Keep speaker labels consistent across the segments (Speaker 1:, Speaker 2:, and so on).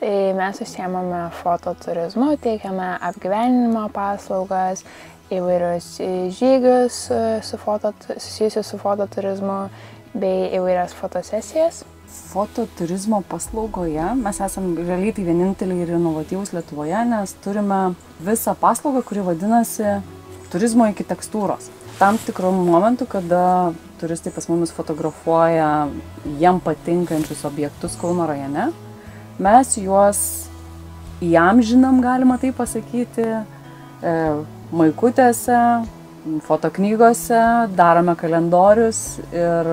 Speaker 1: Tai mes užsiemame fototurizmu, teikiame apgyvendinimo paslaugas, įvairius žygius susijusius su fototurizmu bei įvairias fotosesijas.
Speaker 2: Fototurizmo paslaugoje mes esame realiai tai vieninteliai ir inovatyvūs Lietuvoje, nes turime visą paslaugą, kuri vadinasi turizmo iki tekstūros. Tam tikrų momentų, kada turistai pas mumis fotografuoja jiem patinkančius objektus Kauno rajone, mes juos įamžinam, galima tai pasakyti, maikutėse, fotoknygose, darome kalendorius ir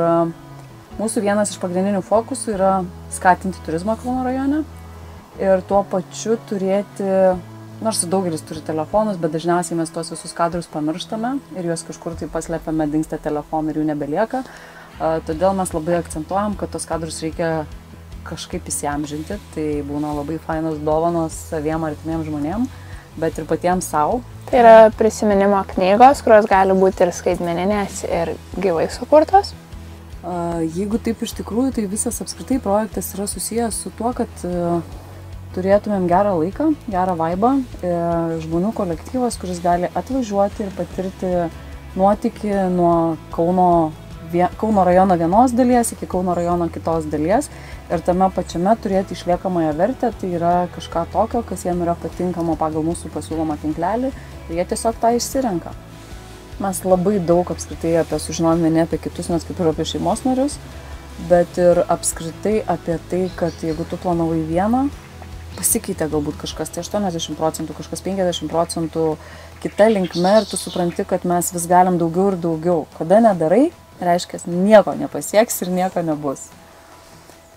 Speaker 2: mūsų vienas iš pagrindinių fokusų yra skatinti turizmą Kauno rajone ir tuo pačiu turėti, nors daugelis turi telefonus, bet dažniausiai mes tuos visus kadrus pamirštame ir juos kažkur tai paslepiame, dingsta telefonai ir jų nebelieka. Todėl mes labai akcentuojam, kad tos kadrus reikia kažkaip įsiamžinti, tai būna labai fainos dovanos saviem artimiem žmonėm, bet ir patiems savo.
Speaker 1: Tai yra prisiminimo knygos, kurios gali būti ir skaitmeninės, ir gyvai sukurtos.
Speaker 2: Jeigu taip iš tikrųjų, tai visas apskritai projektas yra susijęs su tuo, kad turėtumėm gerą laiką, gerą vaibą, žmonių kolektyvas, kuris gali atvažiuoti ir patirti nuotykį nuo Kauno rajono vienos dalies iki Kauno rajono kitos dalies ir tame pačiame turėti išliekamąją vertę, tai yra kažką tokio, kas jiem yra patinkama pagal mūsų pasiūlomą tinklelį ir jie tiesiog tą išsirenka. Mes labai daug apskritai sužinojame ne apie kitus, nes kaip ir apie šeimos narius, bet ir apskritai apie tai, kad jeigu tu planavai vieną, pasikeitė galbūt kažkas, tai 80%, kažkas 50% kita linkme ir tu supranti, kad mes vis galim daugiau ir daugiau. Kada nedarai, reiškia, nieko nepasieks ir nieko nebus.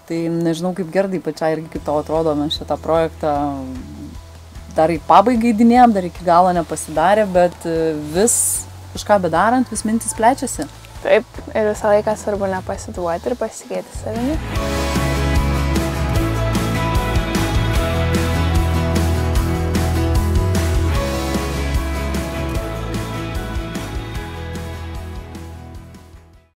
Speaker 2: Tai nežinau, kaip Gerdai pačiai irgi kaip tau atrodo, mes šitą projektą dar į pabaigą įdinėjom, dar iki galo nepasidarė, bet vis kažką bedarant, vis mintis plečiasi.
Speaker 1: Taip, ir visą laiką svarbu nepasiduoti ir pasitikėti savimi.